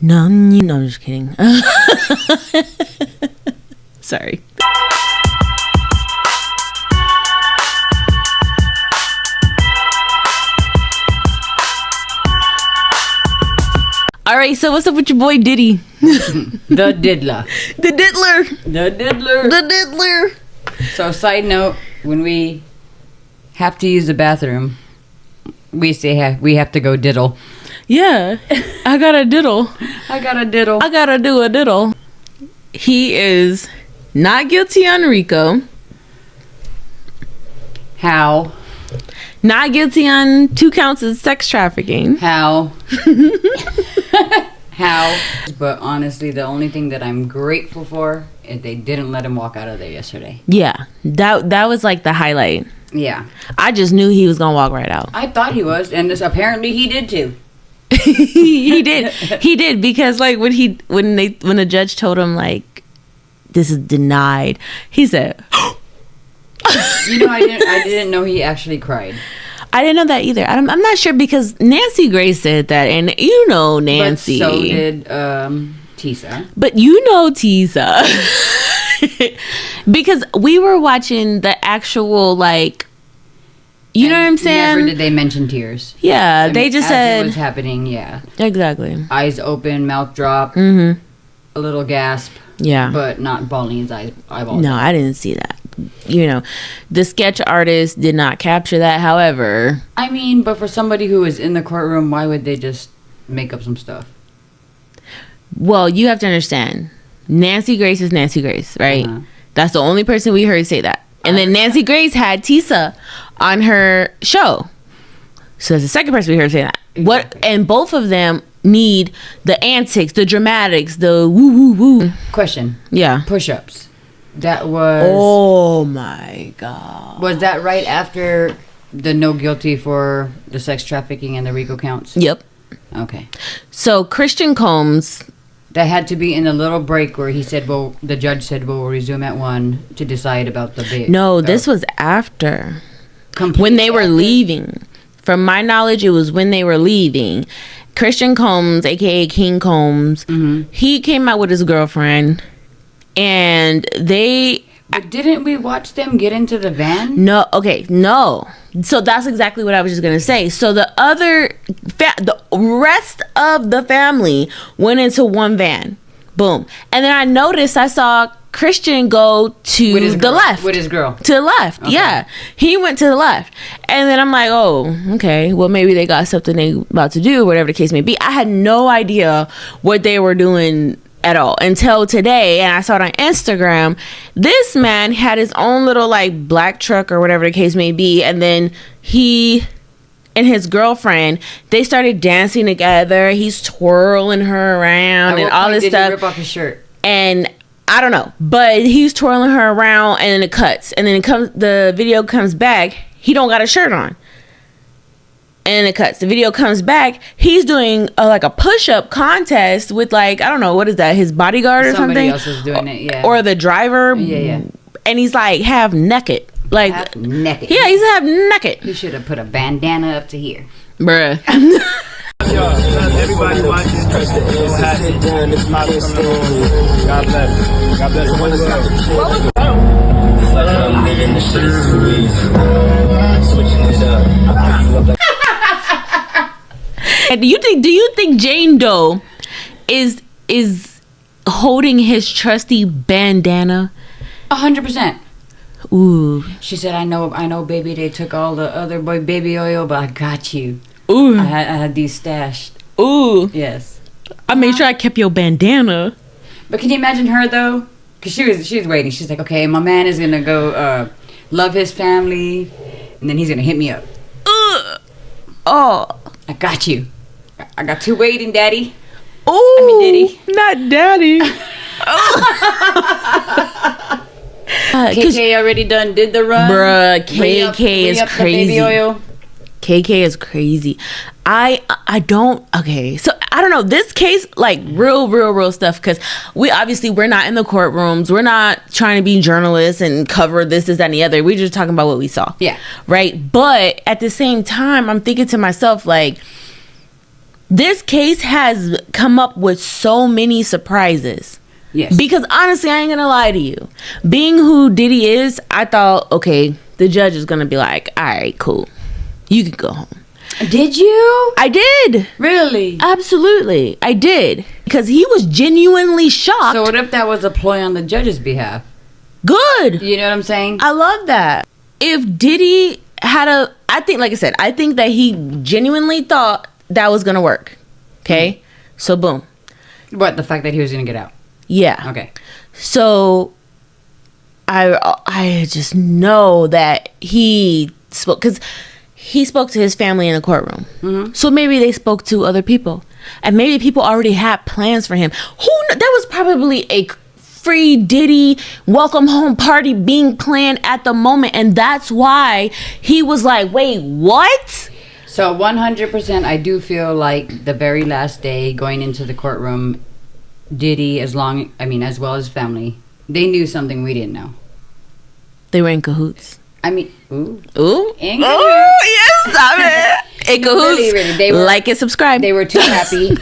No, I'm just kidding. Sorry. All right, so what's up with your boy Diddy? The diddler. The diddler. The diddler. The diddler. So, side note, when we have to use the bathroom, we say we have to go diddle. Yeah, I got a diddle. I got a diddle. I gotta do a diddle. He is not guilty on RICO. How? Not guilty on 2 counts of sex trafficking. How? How? But honestly, the only thing that I'm grateful for is they didn't let him walk out of there yesterday. Yeah, that was like the highlight. Yeah. I just knew he was gonna walk right out. I thought he was, and apparently he did too. He did because like when the judge told him like this is denied, he said You know, I didn't know he actually cried. I didn't know that either. I'm not sure because Nancy Grace said that, and you know Nancy. But so did Tisa. But you know Tisa. Because we were watching the actual like, you know what I'm saying? Never did they mention tears. Yeah, they just said it was happening. Yeah, exactly. Eyes open, mouth drop, Mm-hmm. a little gasp. Yeah, but not bawling his eyeballs. No, I didn't see that. You know, the sketch artist did not capture that. However, I mean, but for somebody who was in the courtroom, why would they just make up some stuff? Well, you have to understand, Nancy Grace is Nancy Grace, right? Uh-huh. That's the only person we heard say that. And then Nancy Grace had Tisa on her show. So that's the second person we heard say that. Exactly. And both of them need the antics, the dramatics, the woo woo woo. Question. Yeah. Push-ups. That was... Oh my God. Was that right after the no guilty for the sex trafficking and the RICO counts? Yep. Okay. So Christian Combs... That had to be in a little break where he said, well, the judge said, we'll resume at 1 to decide about the bail. No, this was after. Completely when they were after? leaving. From my knowledge, it was when they were leaving. Christian Combs, a.k.a. King Combs, mm-hmm. he came out with his girlfriend. And they... But didn't we watch them get into the van? No, okay, no. So that's exactly what I was just going to say. So the rest of the family went into one van. Boom. And then I saw Christian go to the left. With his girl. To the left, okay. Yeah. He went to the left. And then I'm like, oh, okay. Well, maybe they got something they about to do, whatever the case may be. I had no idea what they were doing at all until today, and I saw it on Instagram. This man had his own little like black truck or whatever the case may be, and then he and his girlfriend, they started dancing together. He's twirling her around and all this stuff. Did he rip off his shirt? And I don't know, but he's twirling her around, and then it cuts, and then the video comes back. He don't got a shirt on. And it cuts. The video comes back. He's doing a push-up contest with I don't know, what is that? His bodyguard or something? Somebody else is doing it, yeah. Or the driver. Yeah. And he's half naked. Half naked. Yeah, he's half naked. He should have put a bandana up to here. Bruh. Everybody watching. God bless. God bless. I'm living the shit switching it up. Do you think Jane Doe is holding his trusty bandana? 100%. Ooh. She said, I know, baby, they took all the other baby oil, but I got you. Ooh. I had these stashed. Ooh. Yes. I made sure I kept your bandana. But can you imagine her, though? Because she was waiting. She's like, okay, my man is going to go love his family, and then he's going to hit me up. Oh. I got you. I got 2 waiting, daddy. Oh. I mean, Diddy. Not daddy. KK already did the run. Bruh, KK is crazy. Baby oil. KK is crazy. I don't, okay, so I don't know, this case, real stuff, because we're not in the courtrooms, we're not trying to be journalists and cover this, that, and the other, we're just talking about what we saw. Yeah. Right? But at the same time, I'm thinking to myself, this case has come up with so many surprises. Yes. Because honestly, I ain't gonna lie to you. Being who Diddy is, I thought, okay, the judge is gonna be like, all right, cool. You can go home. Did you? I did. Really? Absolutely. I did. Because he was genuinely shocked. So what if that was a ploy on the judge's behalf? Good. You know what I'm saying? I love that. If Diddy had I think, like I said, I think that he genuinely thought that was gonna work. Okay? So boom. What, the fact that he was going to get out? Yeah. Okay. So I just know that he spoke, because he spoke to his family in the courtroom. Mm-hmm. So maybe they spoke to other people, and maybe people already had plans for him. There was probably a free Diddy welcome home party being planned at the moment, and that's why he was like, wait, what? So 100% I do feel like the very last day going into the courtroom, Diddy, as well as family, they knew something we didn't know. They were in cahoots. I mean, ooh. Oh, In cahoots. yes, stop it. In cahoots. Really, they were, like and subscribe. They were too happy.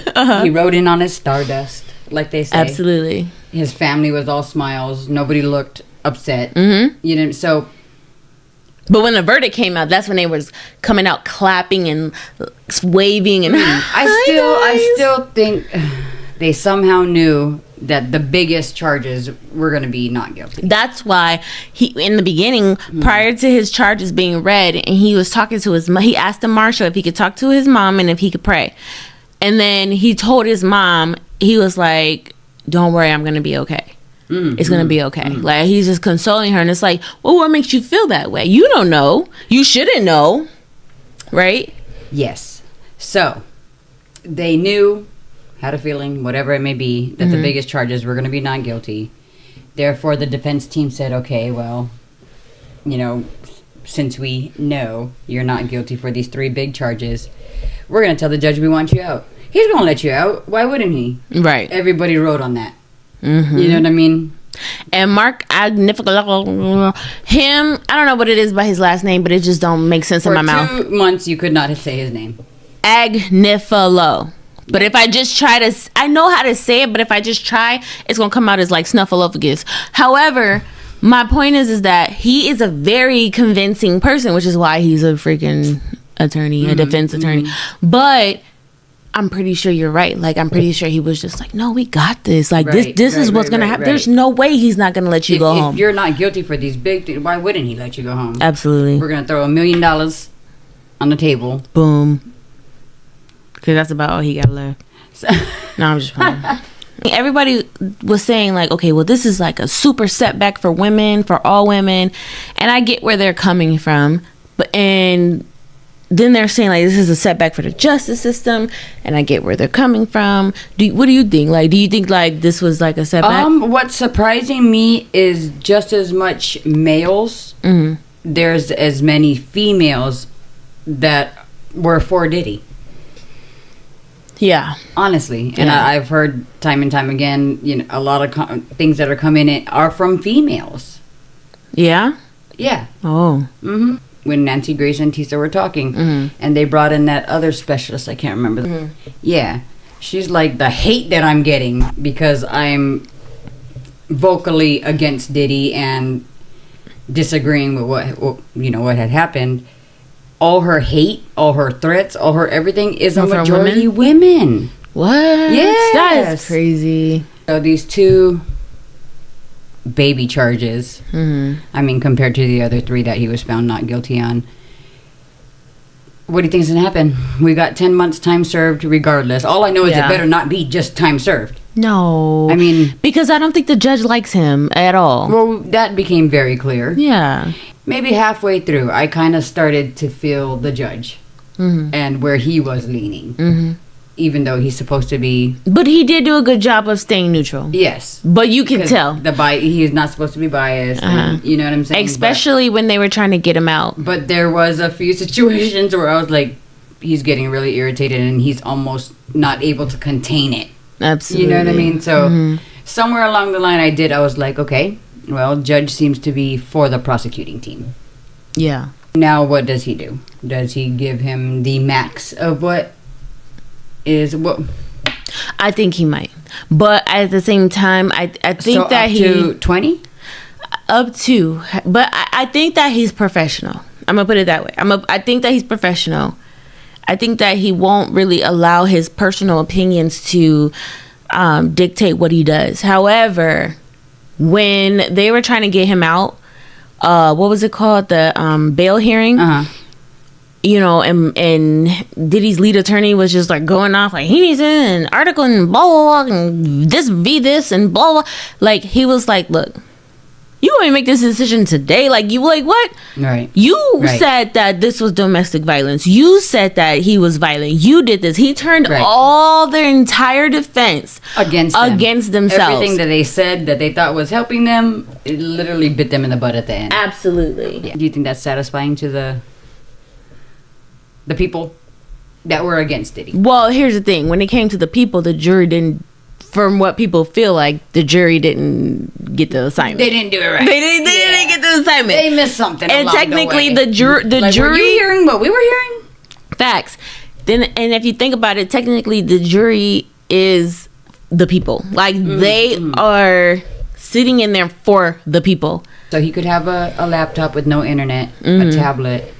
He rode in on his stardust, like they say. Absolutely. His family was all smiles. Nobody looked upset. Mm-hmm. You know, so. But when the verdict came out, that's when they was coming out clapping and waving and. I still think they somehow knew that the biggest charges were going to be not guilty. That's why in the beginning, prior to his charges being read, and he was talking to he asked the marshal if he could talk to his mom and if he could pray. And then he told his mom, he was like, don't worry, I'm going to be okay. It's going to be okay. Like, he's just consoling her. And it's like, well, what makes you feel that way? You don't know. You shouldn't know. Right? Yes. So, they knew, had a feeling, whatever it may be, that the biggest charges were going to be not guilty. Therefore, the defense team said, okay, well, since we know you're not guilty for these 3 big charges, we're going to tell the judge we want you out. He's going to let you out. Why wouldn't he? Right. Everybody wrote on that. Mm-hmm. You know what I mean? And Mark him, I don't know what it is by his last name, but it just don't make sense in my mouth. For 2 months, you could not say his name. Agnifalo. But if I just try to, I know how to say it, but if I just try, it's going to come out as like snuffleupagus. However, my point is that he is a very convincing person, which is why he's a freaking attorney, a defense attorney. But I'm pretty sure you're right. Like, I'm pretty sure he was just like, no, we got this. Like, this is what's going to happen. There's no way he's not going to let you go home. If you're not guilty for these big things, why wouldn't he let you go home? Absolutely. We're going to throw $1 million on the table. Boom. Because that's about all he got left. So, No, I'm just playing. Everybody was saying, like, okay, well, this is like a super setback for women, for all women. And I get where they're coming from. And then they're saying, like, this is a setback for the justice system. And I get where they're coming from. What do you think? Like, do you think, like, this was like a setback? what's surprising me is just as much males. Mm-hmm. There's as many females that were for Diddy. Yeah. Honestly. And Yeah. I've heard time and time again, a lot of things that are coming in are from females. Yeah? Yeah. Oh. Mm-hmm. When Nancy Grace and Tisa were talking, and they brought in that other specialist, I can't remember. Yeah. She's like, the hate that I'm getting because I'm vocally against Diddy and disagreeing with what had happened. All her hate, all her threats, all her everything is a majority women. What? Yes. That is crazy. So these 2 baby charges, I mean, compared to the other 3 that he was found not guilty on, what do you think is going to happen? We got 10 months time served regardless. All I know is it better not be just time served. No. I mean, because I don't think the judge likes him at all. Well, that became very clear. Yeah. Maybe halfway through, I kind of started to feel the judge and where he was leaning, even though he's supposed to be. But he did do a good job of staying neutral. Yes, but you can tell he is not supposed to be biased. And, you know what I'm saying? Especially when they were trying to get him out. But there was a few situations where I was like, he's getting really irritated and he's almost not able to contain it. Absolutely. You know what I mean? So somewhere along the line, I was like, okay. Well, judge seems to be for the prosecuting team. Yeah. Now, what does he do? Does he give him the max of what is what. I think he might, but at the same time, I think So that up to 20. up to, but I think that he's professional. I'm gonna put it that way. I think that he's professional. I think that he won't really allow his personal opinions to dictate what he does. However, when they were trying to get him out, what was it called? The bail hearing. You know, and Diddy's lead attorney was just like going off like he needs an article and blah blah blah and this and blah blah. Like he was like, look, you want me to make this decision today? Like you like what? Right. You said that this was domestic violence. You said that he was violent. You did this. He turned all their entire defense against themselves. Everything that they said that they thought was helping them, it literally bit them in the butt at the end. Absolutely. Yeah. Do you think that's satisfying to the people that were against Diddy? Well, here's the thing. When it came to the people, the jury didn't, from what people feel like, the jury didn't get the assignment. They didn't do it right. They didn't get the assignment. They missed something. And technically, the jury. Were you hearing what we were hearing? Facts. Then, and if you think about it, technically, the jury is the people. Like they are sitting in there for the people. So he could have a laptop with no internet, a tablet,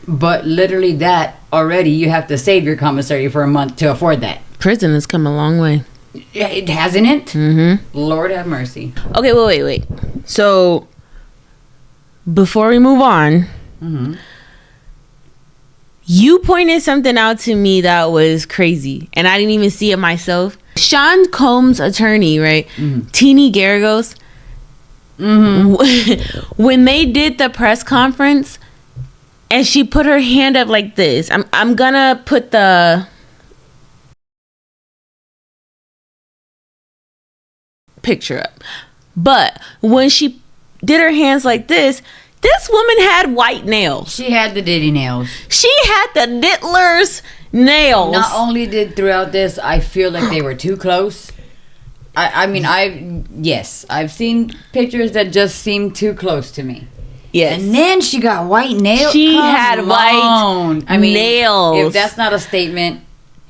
but literally that already you have to save your commissary for a month to afford that. Prison has come a long way. It hasn't it? Mm-hmm. Lord have mercy. Okay, wait. So before we move on, you pointed something out to me that was crazy, and I didn't even see it myself. Sean Combs' attorney, right? Teeny Garagos. When they did the press conference, and she put her hand up like this. I'm gonna put the picture up. But when she did her hands like this woman had white nails. She had the Diddy nails. She had the Diddler's nails. Not only did throughout this, I feel like they were too close. I've seen pictures that just seem too close to me. Yes. And then she got white nails. She had white nails. If that's not a statement.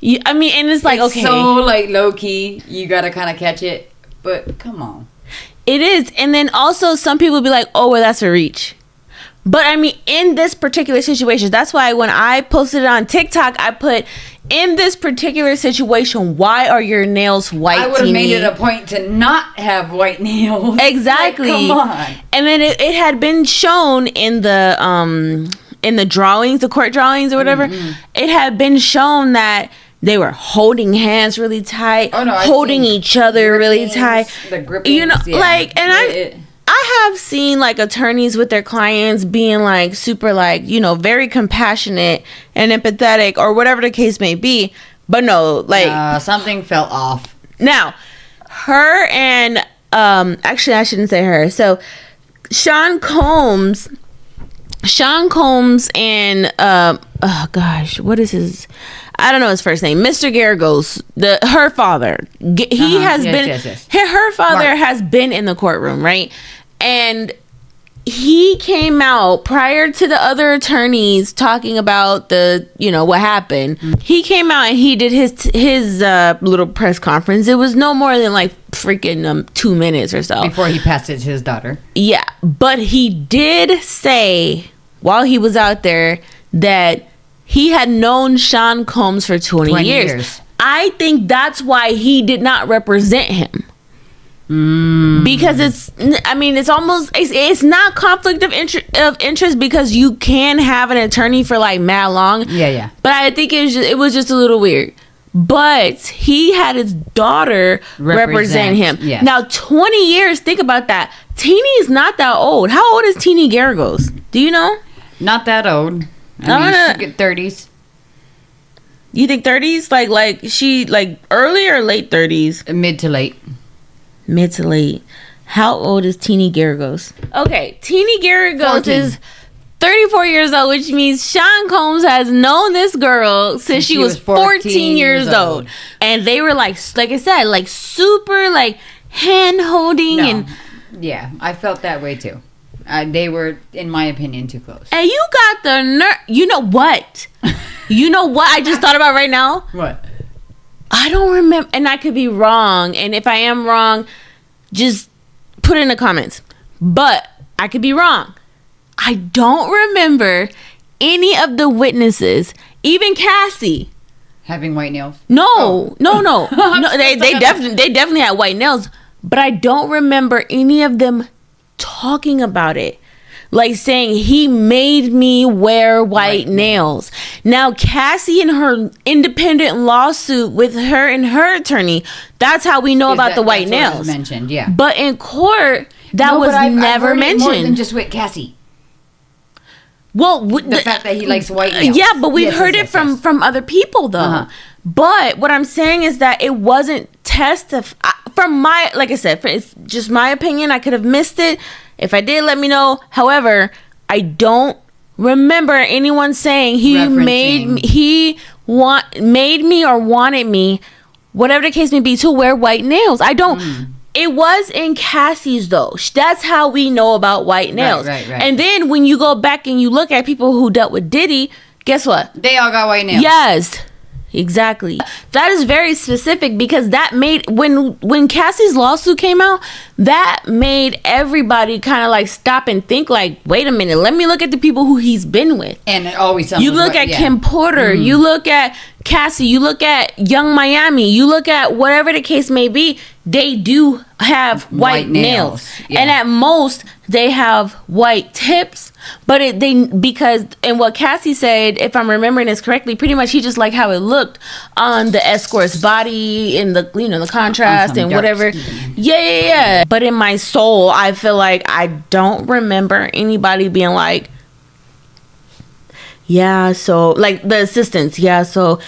And it's like, okay. So like low key, you gotta kind of catch it. But come on. It is. And then also some people be like, oh, well, that's a reach. But I mean, in this particular situation, that's why when I posted it on TikTok, I put, in this particular situation, why are your nails white? I would have made it a point to not have white nails. Exactly. Like, come on. And then it had been shown in the drawings, the court drawings or whatever. It had been shown that they were holding hands really tight, holding each other really tight. The gripping, you know, like, and I have seen like attorneys with their clients being like super like, you know, very compassionate and empathetic or whatever the case may be. But no, like something fell off. Now, her and actually I shouldn't say her. So Sean Combs and oh gosh, what is his? I don't know his first name. Mr. Garagos, her father. He has been. Yes. Her father has been in the courtroom, right? And he came out prior to the other attorneys talking about the, you know, what happened. He came out and he did his little press conference. It was no more than like freaking 2 minutes or so before he passed it to his daughter. Yeah, but he did say while he was out there that he had known Sean Combs for 20 years. I think that's why he did not represent him. Because it's almost, it's not conflict of interest because you can have an attorney for like mad long. Yeah. But I think it was just a little weird. But he had his daughter represent him. Yes. Now 20 years, think about that. Teeny is not that old. How old is Teeny Garagos? Do you know? Not that old. I mean, she get 30s. You think 30s? Like she like early or late 30s? Mid to late. Mid to late. How old is Teeny Garagos? Okay, Teeny Garagos 14. is 34 years old, which means Sean Combs has known this girl since she was 14 years old. And they were like I said, like super like hand holding and yeah, I felt that way too. They were, in my opinion, too close. And you got the nerve. You know what? You know what I just thought about right now? What? I don't remember, and I could be wrong. And if I am wrong, just put it in the comments. But I could be wrong. I don't remember any of the witnesses, even Cassie, having white nails. No. They definitely had white nails, but I don't remember any of them talking about it. Like saying he made me wear white nails. Now Cassie in her independent lawsuit with her and her attorney, that's how we know about the white nails. Mentioned, yeah. But in court, that was never mentioned. More than just with Cassie. Well, the fact that he likes white nails. Yeah, but we've heard it from other people though. Uh-huh. But what I'm saying is that it wasn't from my, like I said, it's just my opinion. I could have missed it. If I did, let me know. However, I don't remember anyone saying he made me or wanted me, whatever the case may be, to wear white nails. I don't. It was in Cassie's though. That's how we know about white nails. Right. And then when you go back and you look at people who dealt with Diddy, guess what? They all got white nails. Yes. Exactly. That is very specific because that made when Cassie's lawsuit came out, that made everybody kind of like stop and think like, wait a minute, let me look at the people who he's been with. And it always you look at Kim Porter, you look at Cassie, you look at Young Miami, you look at whatever the case may be, they do have white nails. Yeah. And at most they have white tips. But and what Cassie said, if I'm remembering this correctly, pretty much he just liked how it looked on the escort's body and the contrast and whatever. Yeah. But in my soul, I feel like I don't remember anybody being like, yeah, so like the assistants, yeah, so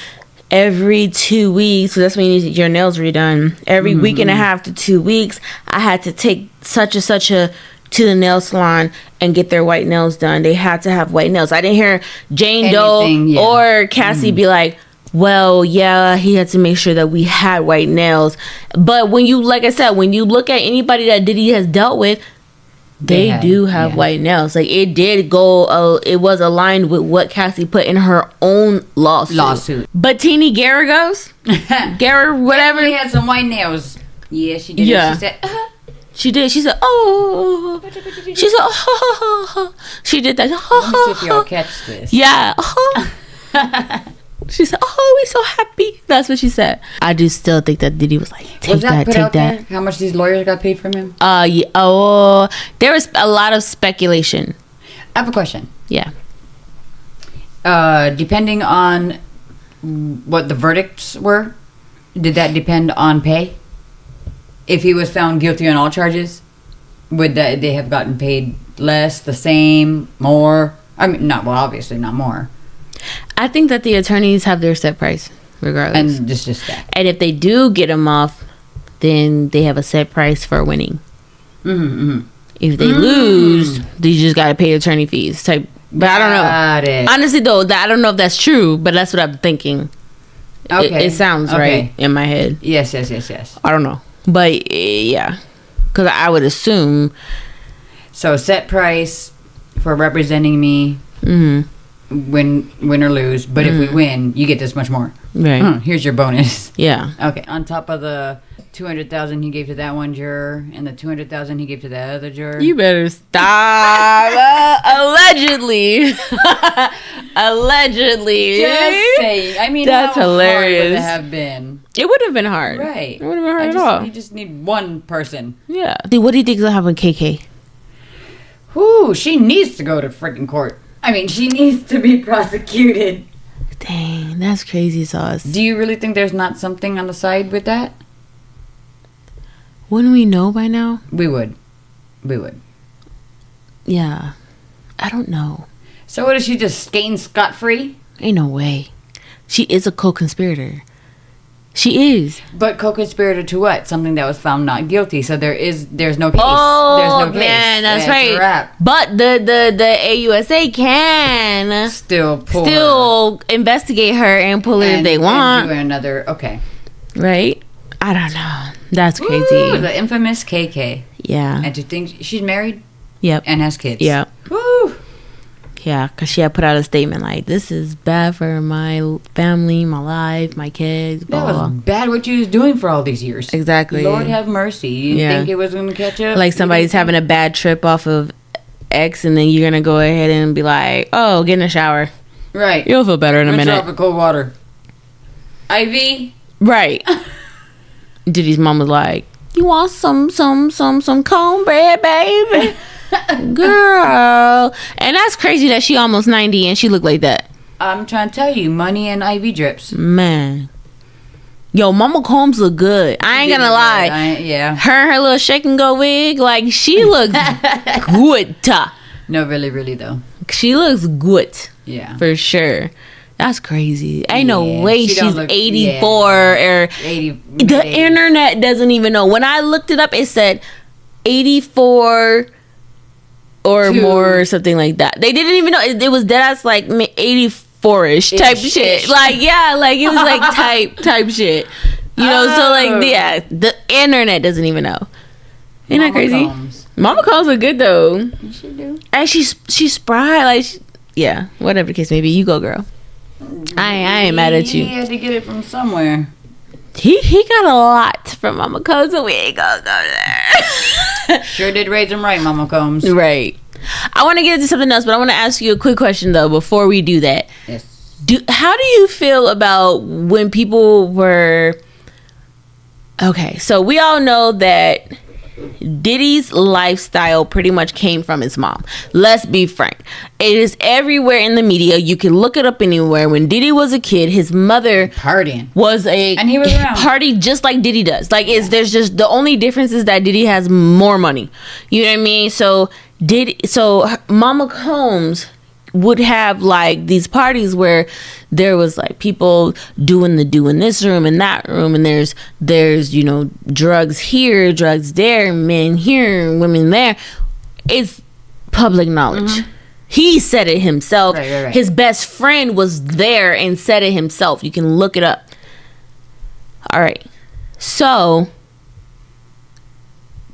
every 2 weeks, so that's when you need your nails redone. Every week and a half to 2 weeks, I had to take such a to the nail salon and get their white nails done. They had to have white nails. I didn't hear Jane Doe or Cassie be like, well, yeah, he had to make sure that we had white nails. But when you, like I said, when you look at anybody that Diddy has dealt with, they do have white nails. Like it did go, it was aligned with what Cassie put in her own lawsuit. But Teeny Garagos, whatever. She had some white nails. Yeah, she did. Yeah. She said, She did. She said, oh. She said, oh. She did that. Let me see if y'all catch this. Yeah. She said, oh, we're so happy. That's what she said. I do still think that Diddy was like, take that. There? How much these lawyers got paid from him? Yeah. Oh, there was a lot of speculation. I have a question. Yeah. Depending on what the verdicts were, did that depend on pay? If he was found guilty on all charges, would they have gotten paid less, the same, more? I mean, obviously not more. I think that the attorneys have their set price, regardless. And just that. And if they do get him off, then they have a set price for winning. If they lose, they just got to pay attorney fees. But I don't know. Honestly, though, I don't know if that's true, but that's what I'm thinking. Okay. It sounds right in my head. Yes. I don't know. But yeah, because I would assume. So set price for representing me, win or lose. But if we win, you get this much more. Right. Here's your bonus. Yeah. Okay. On top of the $200,000 he gave to that one juror and the $200,000 he gave to that other juror. You better stop. Allegedly. Just saying. I mean, that's hilarious. Hard would it have been? It would have been hard. Right. It would have been hard at all. You just need one person. Yeah. What do you think is going to happen with KK? Ooh, she needs to go to freaking court. I mean, she needs to be prosecuted. Dang, that's crazy sauce. Do you really think there's not something on the side with that? Wouldn't we know by now? We would. Yeah. I don't know. So what, is she just skating scot-free? Ain't no way. She is a co-conspirator. She is. But co-conspirator to what? Something that was found not guilty. So there's no case. Oh, there's no case. Man, that's right. A wrap. But the AUSA can still investigate her and pull her if they want. And do another, okay. Right? I don't know. That's crazy. Ooh, the infamous KK. Yeah. And to think she's married? Yep. And has kids? Yep. Woo! Yeah, because she had put out a statement like, this is bad for my family, my life, my kids, blah, That blah. was bad what you was doing for all these years. Exactly. Lord have mercy. You didn't think it was going to catch up? Like somebody's having a bad trip off of X, and then you're going to go ahead and be like, oh, get in the shower. Right. You'll feel better in a Rinse minute. off with cold water. IV? Right. Diddy's mom was like, you want some cornbread, baby? Girl. And that's crazy that she almost 90 and she looked like that. I'm trying to tell you, money and IV drips. Man. Yo, Mama Combs look good. I ain't gonna lie. Yeah. Her little shake and go wig, like, she looks good. No, really though. She looks good. Yeah. For sure. That's crazy. Ain't no Yeah, way she don't she's look- 84 or 80. the mid-80s. internet doesn't even know. When I looked it up, it said 84 or Two. more or something like that. They didn't even know. It was dead ass like 84ish type shit. Like, yeah, like it was like type shit. You know, so like, yeah, the internet doesn't even know. Ain't that crazy? Combs. Mama Combs look good though. You should do. And she's spry. Like, yeah, whatever the case may be. You go, girl. I ain't mad at you. He had to get it from somewhere. He got a lot from Mama Combs, so we ain't gonna go there. Sure did raise him right, Mama Combs. Right. I want to get into something else, but I want to ask you a quick question though before we do that. Yes. How do you feel about when people were... Okay, so we all know that Diddy's lifestyle pretty much came from his mom. Let's be frank. It is everywhere in the media. You can look it up anywhere. When Diddy was a kid, his mother Partying. was And he was around. party just like Diddy does. Like, there's just the only difference is that Diddy has more money. You know what I mean? So Mama Combs would have like these parties where there was like people doing this room and that room, and there's you know, drugs here, drugs there, men here, women there. It's public knowledge. He said it himself. Right. His best friend was there and said it himself. You can look it up. All right. So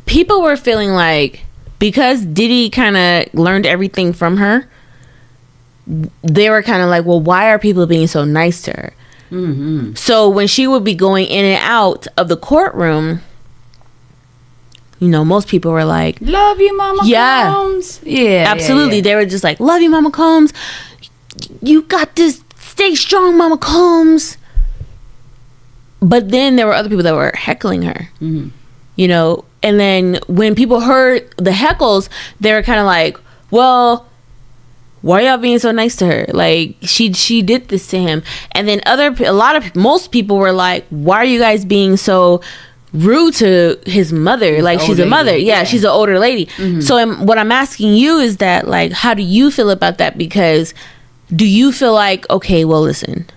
people were feeling like because Diddy kind of learned everything from her, they were kind of like, well, why are people being so nice to her? Mm-hmm. So when she would be going in and out of the courtroom, you know, most people were like, Love you, Mama Combs. Yeah. absolutely. Yeah. They were just like, love you, Mama Combs. You got this. Stay strong, Mama Combs. But then there were other people that were heckling her. Mm-hmm. You know, and then when people heard the heckles, they were kind of like, well, why y'all being so nice to her? Like, she did this to him. And then most people were like, why are you guys being so rude to his mother? Like, she's a mother. Yeah, she's an older lady. Mm-hmm. So what I'm asking you is that, like, how do you feel about that? Because do you feel like, okay, well, listen,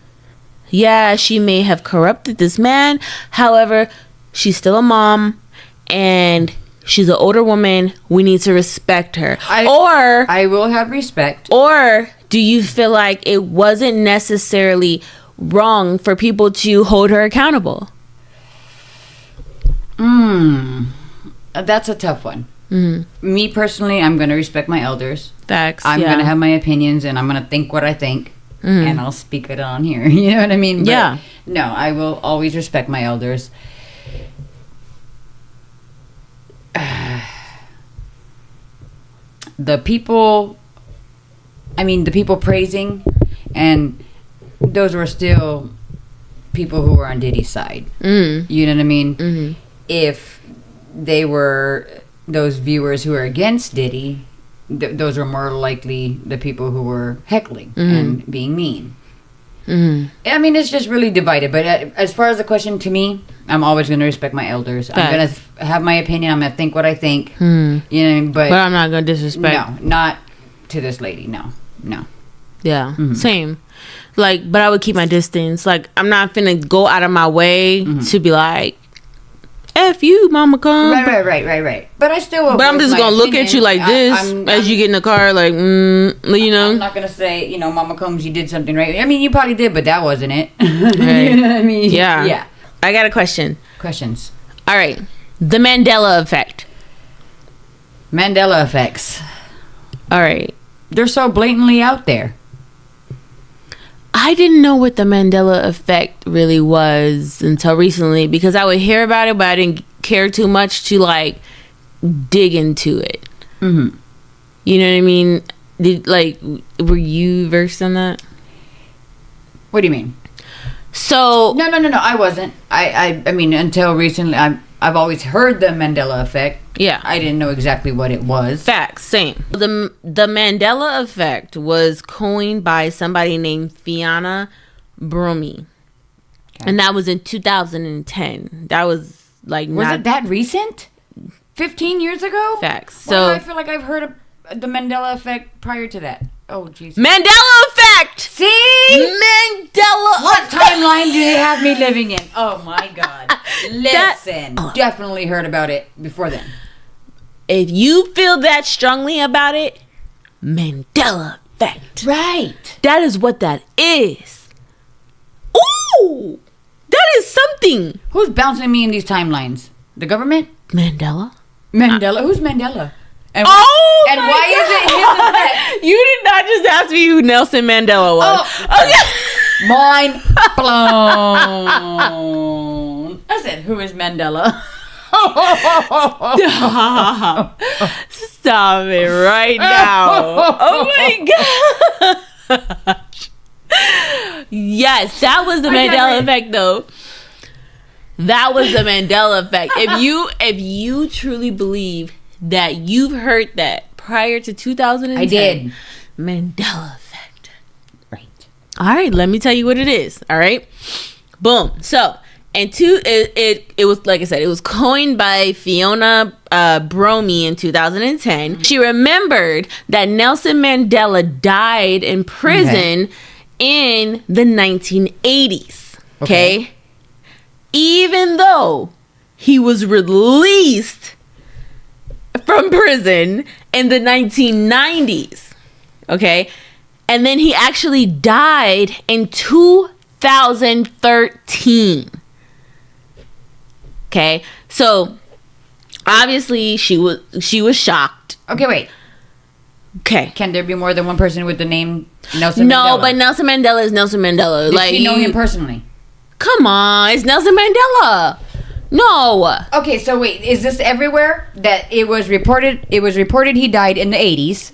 yeah, she may have corrupted this man. However, she's still a mom and she's an older woman. We need to respect her. I will have respect. Or do you feel like it wasn't necessarily wrong for people to hold her accountable? That's a tough one. Mm-hmm. Me personally, I'm going to respect my elders. Facts. I'm going to have my opinions, and I'm going to think what I think, and I'll speak it on here. You know what I mean? But yeah. No, I will always respect my elders. The people praising, and those were still people who were on Diddy's side. You know what I mean? Mm-hmm. If they were those viewers who are against Diddy, those were more likely the people who were heckling and being mean. I mean, it's just really divided. But as far as the question, to me, I'm always going to respect my elders. I'm going to have my opinion. I'm going to think what I think. You know, but I'm not going to disrespect. No, not to this lady. No. Yeah, same. Like, but I would keep my distance. Like, I'm not finna go out of my way to be like, F you, Mama Combs. Right. But I still will. But I'm just gonna look at you like this as you get in the car, like, you know. I'm not gonna say, you know, Mama Combs, you did something right. I mean, you probably did, but that wasn't it. Right. You know what I mean? Yeah. I got a question. Questions. All right. The Mandela Effect. Mandela effects. All right. they're so blatantly out there. I didn't know what the Mandela Effect really was until recently, because I would hear about it, but I didn't care too much to like dig into it. Mm-hmm. You know what I mean? Were you versed on that? What do you mean? So No. I wasn't. I mean, until recently, I've always heard the Mandela Effect. yeah, I didn't know exactly what it was. facts, same. The Mandela Effect was coined by somebody named Fiona Bromey, and that was in 2010. That was like Was it that recent? 15 years ago? facts. Why do So I feel like I've heard of the Mandela Effect prior to that? Oh, Jesus. Mandela Effect. See? Mandela. What timeline do they have me living in? Oh, my God. Listen. Definitely heard about it before then. If you feel that strongly about it, Mandela Effect. Right. That is what that is. Ooh, that is something. Who's bouncing me in these timelines? The government? Mandela. Mandela? Who's Mandela? And Oh, and my why God. is it his effect? You did not just ask me who Nelson Mandela was. Okay. Mind blown. I said, who is Mandela? Stop it right now. Oh my gosh. Yes, that was the Mandela Effect though. That was the Mandela Effect. If you truly believe that you've heard that prior to 2010, I did. Mandela Effect. Right. All right, let me tell you what it is. All right, boom. So, it was, like I said, it was coined by Fiona Bromey in 2010. She remembered that Nelson Mandela died in prison in the 1980s. Okay, even though he was released from prison in the 1990s. Okay, and then he actually died in 2013. Okay, so obviously she was shocked. Okay, wait. Okay, Can there be more than one person with the name Nelson Mandela? no, but Nelson Mandela is Nelson Mandela. Did you know him personally? Come on, it's Nelson Mandela. No. Okay, so wait, is this everywhere that it was reported? It was reported he died in the 80s,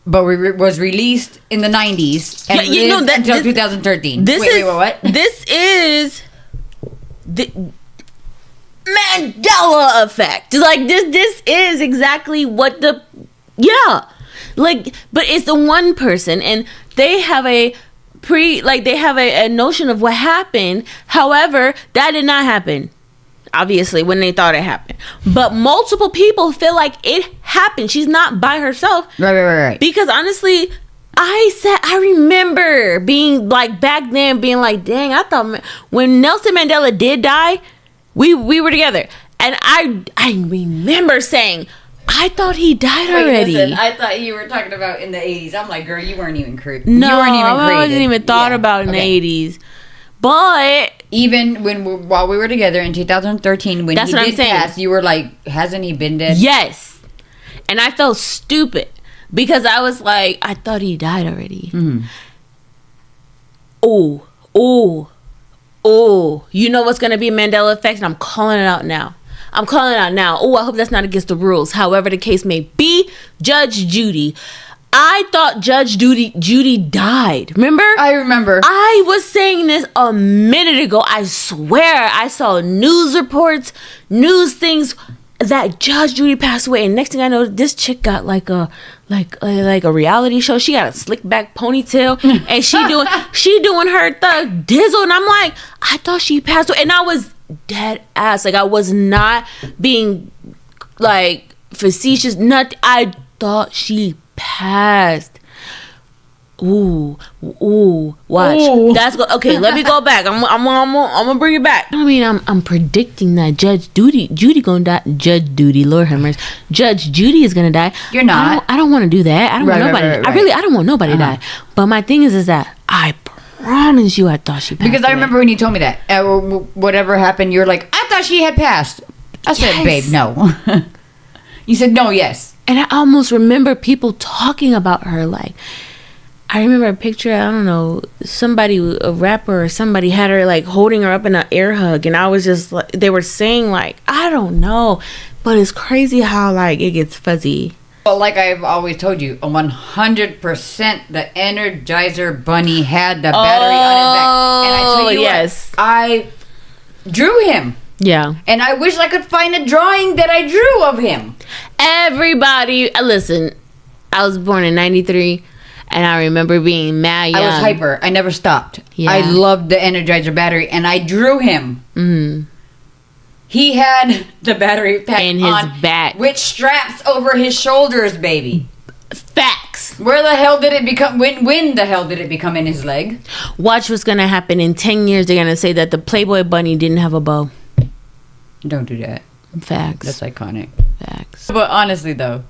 but was released in the 90s and lived until 2013. Wait, what? This is the Mandela Effect. Like this is exactly what but it's the one person, and they have a notion of what happened. However, that did not happen. Obviously, when they thought it happened, but multiple people feel like it happened. She's not by herself, Right. because honestly, I remember being like, back then, being like, dang, I thought when Nelson Mandela did die, we were together, and I remember saying, I thought he died already. Listen, I thought you were talking about in the 80s. I'm like, girl, you weren't even created. No, you weren't even I created. wasn't even thought about in the 80s. But even while we were together in 2013, when That's he what I'm did saying. pass, you were like, hasn't he been dead? yes, and I felt stupid because I was like, I thought he died already. Mm-hmm. Oh, you know what's gonna be Mandela Effect, and I'm calling it out now. Oh, I hope that's not against the rules. However the case may be, Judge Judy. I thought Judge Judy died. Remember? I remember. I was saying this a minute ago. I swear I saw news reports, news things that Judge Judy passed away, and next thing I know, this chick got like a reality show. She got a slick back ponytail, and she doing her thug dizzle, and I'm like, I thought she passed away, and I was dead ass. Like, I was not being like facetious. Nothing. I thought she passed. Ooh, watch. Ooh. That's okay. Let me go back. I'm gonna bring it back. I mean, I'm predicting that Judy gonna die. Judge Judy, Lord have mercy. Judge Judy is gonna die. You're not. I don't want to do that. I don't want nobody. Right. I don't want nobody to die. But my thing is that I promise you, I thought she passed. Because I away. remember when you told me that. Whatever happened, you're like, I thought she had passed. I said, Yes. babe, no. You said, no, yes. And I almost remember people talking about her. Like, I remember a picture, I don't know, somebody, a rapper or somebody had her like holding her up in an air hug. And I was just like, they were saying like, I don't know. But it's crazy how like it gets fuzzy. Well, like I've always told you, 100% the Energizer Bunny had the battery on his back. And I tell you yes. what, I drew him. Yeah. And I wish I could find a drawing that I drew of him. Everybody, listen, I was born in 93, and I remember being mad young. I was hyper. I never stopped. Yeah. I loved the Energizer battery, and I drew him. Mm. He had the battery pack In his on, back. with straps over his shoulders, baby. Facts. Where the hell did it become? When the hell did it become in his leg? Watch what's gonna happen in 10 years. They're gonna say that the Playboy bunny didn't have a bow. Don't do that. Facts. That's iconic. Facts. But honestly, though,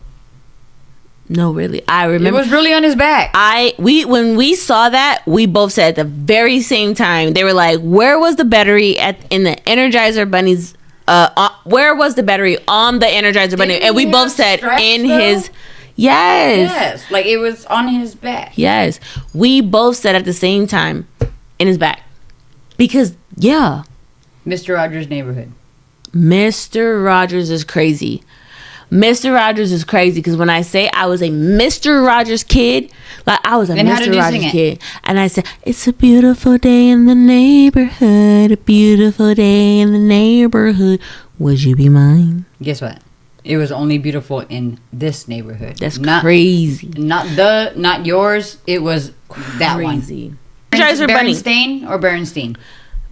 No, really. I remember it was really on his back. when we saw that, we both said at the very same time. They were like, "Where was the battery in the Energizer Bunny's? Where was the battery on the Energizer Bunny?" Didn't And we he both have said straps, in though? his. Yes. Yes, like it was on his back. Yes. We both said at the same time, in his back, because yeah, Mr. Rogers' Neighborhood. Mr. Rogers is crazy. Mr. Rogers is crazy because when I say I was a Mr. Rogers kid, like I was a Then how did Mr. you Rogers sing it? kid, and I said, "It's a beautiful day in the neighborhood, a beautiful day in the neighborhood. Would you be mine?" Guess what? It was only beautiful in this neighborhood. That's not crazy. Not yours. It was that one. Crazy. Energizer Bunny. Berenstain or Berenstein?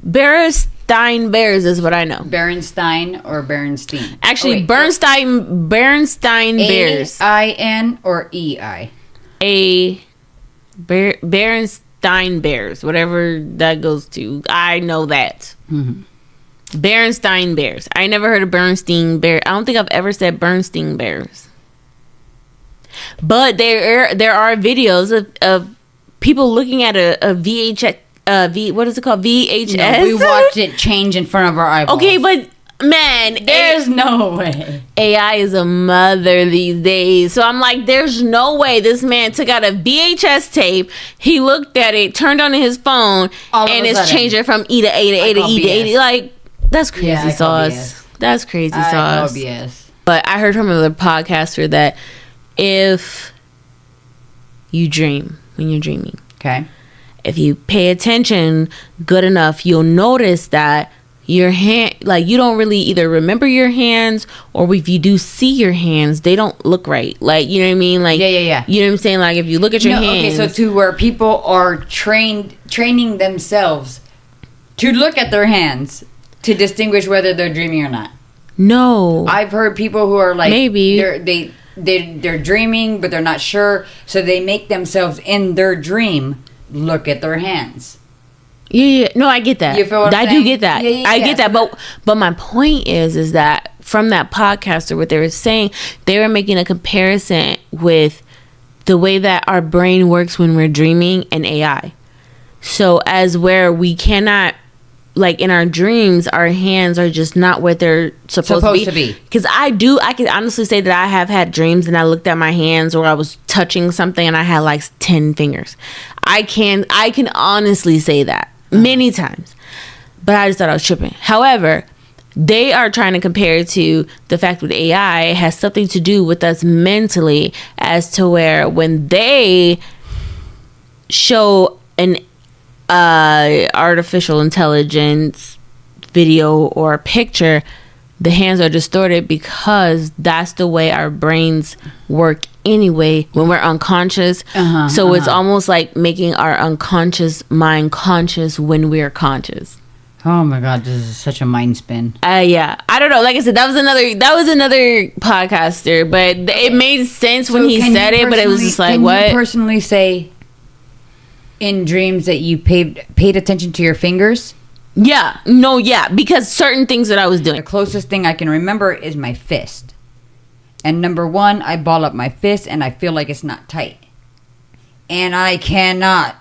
Berenstain Bears is what I know. Berenstein or Berenstein? Actually, Berenstain Bears. A-I-N or E-I? Berenstain Bears, whatever that goes to. I know that. Mm-hmm. Berenstain Bears. I never heard of Bernstein Bear. I don't think I've ever said Bernstein Bears. But there are videos of people looking at a VHS. What is it called? VHS. No, we watched it change in front of our eyeballs. Okay, but man, there's no way. AI is a mother these days. So I'm like, there's no way this man took out a VHS tape. He looked at it, turned on his phone, and it's changing from E to A to A to E to A to. Like, that's crazy sauce. That's crazy sauce. BS. But I heard from another podcaster that if you dream when you're dreaming, Okay. if you pay attention good enough, you'll notice that your hand, like, you don't really either remember your hands, or if you do see your hands, they don't look right. Like, you know what I mean? Like, Yeah. You know what I'm saying? Like, if you look at your hands. Okay, so to where people are training themselves to look at their hands to distinguish whether they're dreaming or not. No. I've heard people who are like, maybe they're dreaming, but they're not sure, so they make themselves in their dream look at their hands. Yeah. No, I get that. You feel what I'm I saying? do get that. Yeah. I get that. But my point is that from that podcaster, what they were saying, they were making a comparison with the way that our brain works when we're dreaming and AI. So as where we cannot, like, in our dreams, our hands are just not what they're supposed to be. Because I can honestly say that I have had dreams and I looked at my hands, or I was touching something and I had like 10 fingers. I can honestly say that many times. But I just thought I was tripping. However, they are trying to compare it to the fact with AI, it has something to do with us mentally, as to where when they show an artificial intelligence video or picture, the hands are distorted because that's the way our brains work anyway when we're unconscious. So it's almost like making our unconscious mind conscious when we're conscious. Oh my god, this is such a mind spin. Yeah, I don't know. Like I said, that was another podcaster, but it made sense when he said it. But it was just like, what? Can you personally say in dreams that you paid attention to your fingers? Yeah, because certain things that I was doing. The closest thing I can remember is my fist. And number one, I ball up my fist and I feel like it's not tight. And I cannot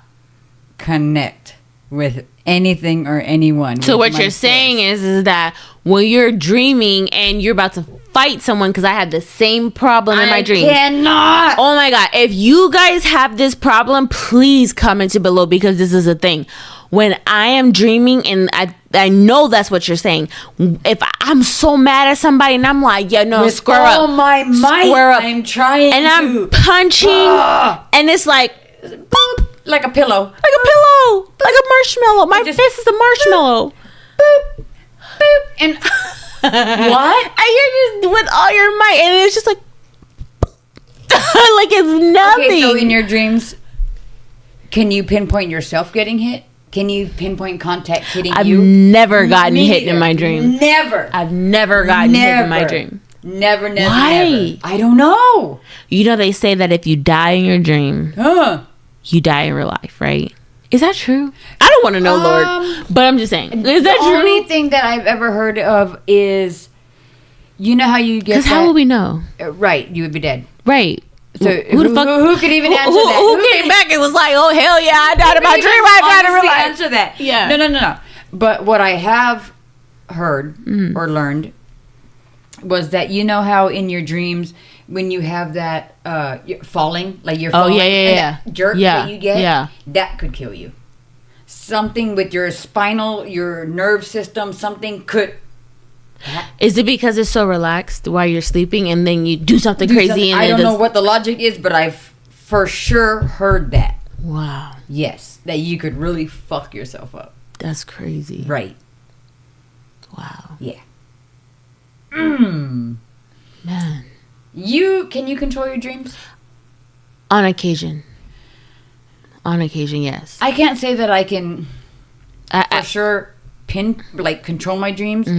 connect with anything or anyone. So what you're saying is that when you're dreaming and you're about to fight someone, because I had the same problem in my dream. I cannot. Oh my God. If you guys have this problem, please comment it below, because this is a thing. When I am dreaming, and I know that's what you're saying. If I'm so mad at somebody and I'm like, yeah, no, with square up. all my might, Square up. I'm trying and to. I'm punching. And it's like, boop. Like a pillow. Like a pillow. Like a marshmallow. My just- face is a marshmallow. Boop. Boop. And what? And you're just with all your might, and it's just like, like it's nothing. Okay, so in your dreams, can you pinpoint yourself getting hit? Can you pinpoint contact hitting I've you? never gotten Me hit in neither. my dream. Never. I've never gotten hit in my dream. Never, never, Why? never. I don't know. You know, they say that if you die in your dream, you die in real life, right? Is that true? I don't want to know, Lord. But I'm just saying. Is that true? The only thing that I've ever heard of is, you know how you get Because how would we know? Right, you would be dead. Right. So who the fuck? Who could even answer that? Who came back and was like, oh, hell yeah, I died in my dream. I died in real life. Answer that. Yeah. No. But what I have heard or learned was that, you know how in your dreams, when you have that you're falling, like you're falling, and that jerk that you get, that could kill you. Something with your spinal, your nerve system, something could. Is it because it's so relaxed while you're sleeping and then you do something crazy? And I don't know what the logic is, but I've for sure heard that. Wow. Yes, that you could really fuck yourself up. That's crazy. Right. Wow. Yeah. Man. Can you control your dreams? On occasion. On occasion, yes. I can't say that I can for sure control my dreams,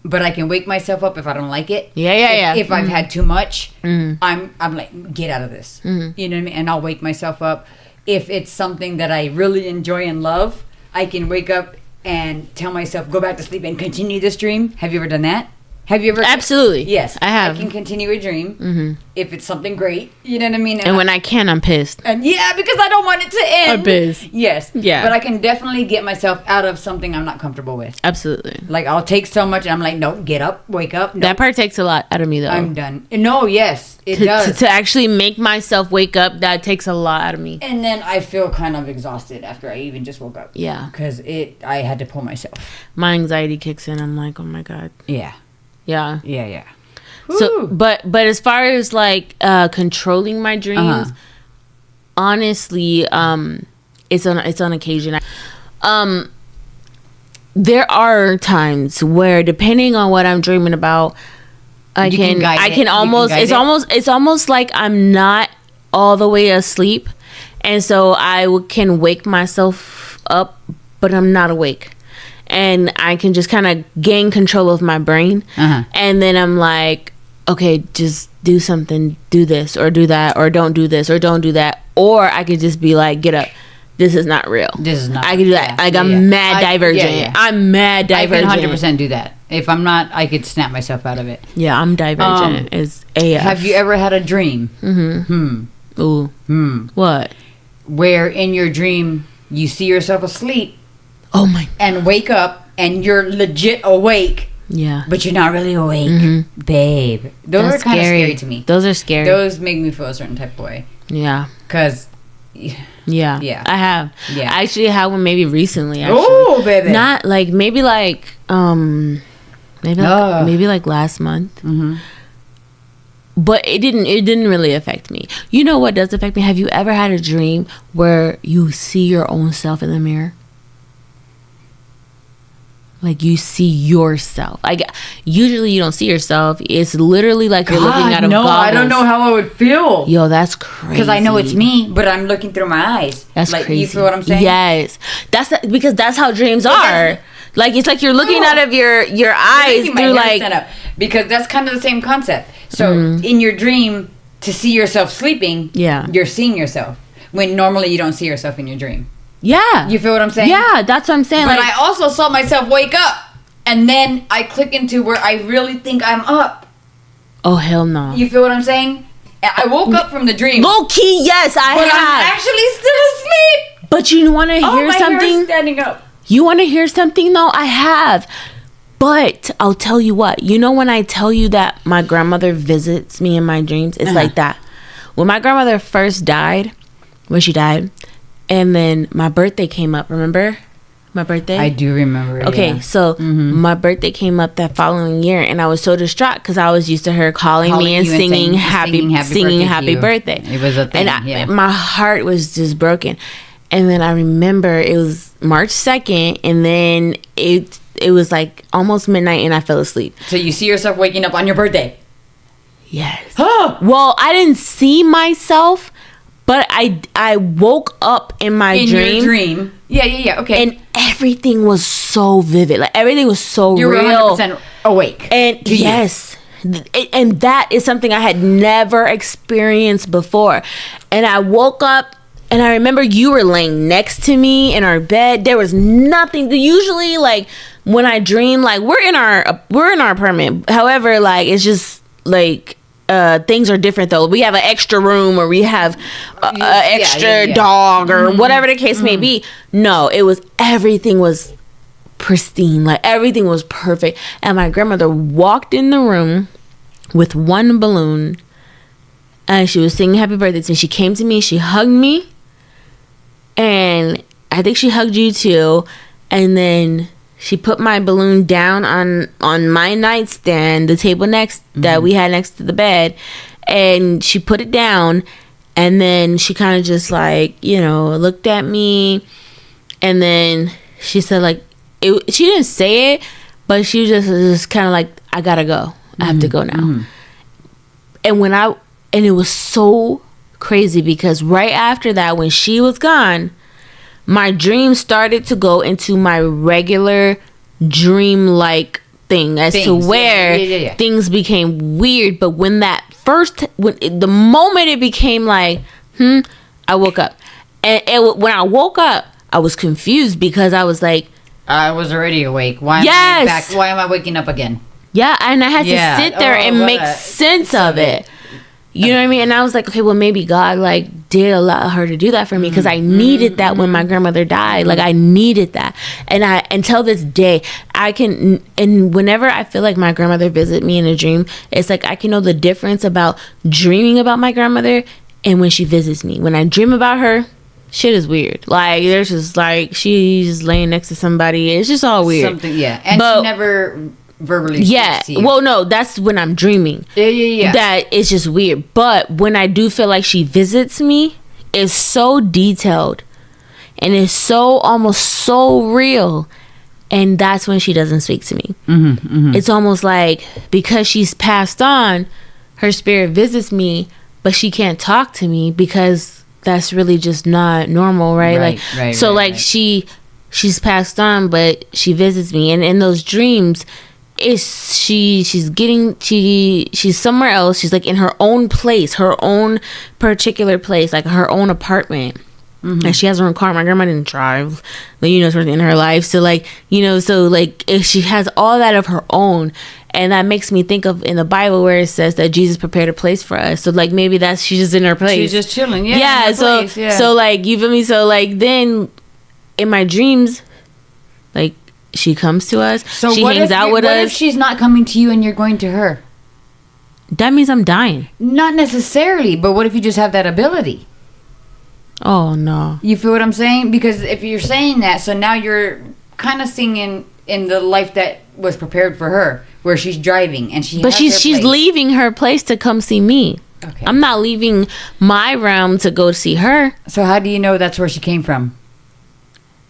but I can wake myself up if I don't like it. Yeah. If I've had too much, I'm like, get out of this. You know what I mean? And I'll wake myself up. If it's something that I really enjoy and love, I can wake up and tell myself, go back to sleep and continue this dream. Have you ever done that? Have you ever? Absolutely. Yes, I have. I can continue a dream if it's something great. You know what I mean? And when I can, I'm pissed. And because I don't want it to end. I'm pissed. Yes. Yeah. But I can definitely get myself out of something I'm not comfortable with. Absolutely. Like, I'll take so much and I'm like, no, get up, wake up. No, That part takes a lot out of me, though. I'm done. No, yes, it does. To actually make myself wake up, that takes a lot out of me. And then I feel kind of exhausted after I even just woke up. Yeah. Because I had to pull myself. My anxiety kicks in. I'm like, oh my God. Yeah. Yeah. Yeah. So, but as far as like controlling my dreams, honestly, it's on occasion. There are times where, depending on what I'm dreaming about, it's almost like I'm not all the way asleep, and so I can wake myself up, but I'm not awake. And I can just kind of gain control of my brain. And then I'm like, okay, just do something, do this or do that, or don't do this or don't do that. Or I could just be like, get up. This is not real. This is not. I can do that. I'm mad divergent. I'm mad divergent. I can 100% do that. If I'm not, I could snap myself out of it. Yeah, I'm divergent. It's AF. Have you ever had a dream? Ooh. What? Where in your dream you see yourself asleep. Oh my. And wake up and you're legit awake. Yeah. But you're not really awake. Babe. Those are kind of scary to me. Those are scary. Those make me feel a certain type of way. Yeah. Because... Yeah. I have. Yeah. I actually had one maybe recently. Oh, baby. Not like maybe like last month. But it didn't really affect me. You know what does affect me? Have you ever had a dream where you see your own self in the mirror? Like, you see yourself. Like, usually you don't see yourself. It's literally like you're looking out of goggles. I don't know how I would feel. Yo, that's crazy. Because I know it's me, but I'm looking through my eyes. That's like, crazy. You feel what I'm saying? Yes. Because that's how dreams are. Like, it's like you're looking out of your eyes through like... Because that's kind of the same concept. So, in your dream, to see yourself sleeping, you're seeing yourself. When normally you don't see yourself in your dream. Yeah. You feel what I'm saying? Yeah, that's what I'm saying. But I also saw myself wake up. And then I click into where I really think I'm up. Oh, hell no. You feel what I'm saying? I woke up from the dream. Low key, yes, I have. But I'm actually still asleep. But you want to hear my something? hair is standing up. You want to hear something though? I have. But I'll tell you what. You know when I tell you that my grandmother visits me in my dreams? It's like that. When my grandmother first died, when she died, and then my birthday came up, remember? My birthday? I do remember. Okay, so my birthday came up that following year, and I was so distraught because I was used to her calling me and singing happy birthday. It was a thing, and my heart was just broken. And then I remember it was March 2nd, and then it was like almost midnight, and I fell asleep. So you see yourself waking up on your birthday? Yes. Well, I didn't see myself, but I woke up in my dream. In your dream. Yeah. Okay. And everything was so vivid. Like everything was so you were real. 100% awake. And yes. And that is something I had never experienced before. And I woke up, and I remember you were laying next to me in our bed. There was nothing. Usually, like when I dream, like we're in our apartment. However, like it's just like things are different though. We have an extra room, or we have an extra dog, or whatever the case may be. No, everything was pristine. Like everything was perfect. And my grandmother walked in the room with one balloon, and she was singing happy birthday to me. She came to me, she hugged me, and I think she hugged you too. And then she put my balloon down on my nightstand, the table next that we had next to the bed, and she put it down. And then she kind of just like, looked at me, and then she said like, she didn't say it, but she was just kind of like, I gotta go. I have to go now. And it was so crazy because right after that, when she was gone, my dream started to go into my regular dream-like thing as to where things became weird. But when the moment it became like, I woke up. And when I woke up, I was confused because I was like, I was already awake. Why am I waking up again? Yeah, and I had to sit there and make sense of it. You know what I mean? And I was like, okay, well, maybe God like did allow her to do that for me because I needed that when my grandmother died. Like I needed that, and until this day, I can. And whenever I feel like my grandmother visit me in a dream, it's like I can know the difference about dreaming about my grandmother and when she visits me. When I dream about her, shit is weird. Like there's just like she's laying next to somebody. It's just all weird. And she never verbally speaks to you. Well, no, that's when I'm dreaming. Yeah. That is just weird. But when I do feel like she visits me, it's so detailed and it's so almost so real, and that's when she doesn't speak to me. It's almost like because she's passed on, her spirit visits me, but she can't talk to me because that's really just not normal, right? She's passed on, but she visits me, and in those dreams, she's somewhere else. She's like in her own place, her own particular place, like her own apartment. And she has her own car. My grandma didn't drive, towards the end of her life. So if she has all that of her own, and that makes me think of in the Bible where it says that Jesus prepared a place for us. So like maybe she's just in her place. She's just chilling. So like you feel me? So like then in my dreams, like she comes to us. So she hangs out with us. What if she's not coming to you and you're going to her? That means I'm dying. Not necessarily, but what if you just have that ability? Oh no. You feel what I'm saying? Because if you're saying that, so now you're kind of singing in the life that was prepared for her, where she's driving and she's leaving her place to come see me. Okay. I'm not leaving my realm to go see her. So how do you know that's where she came from?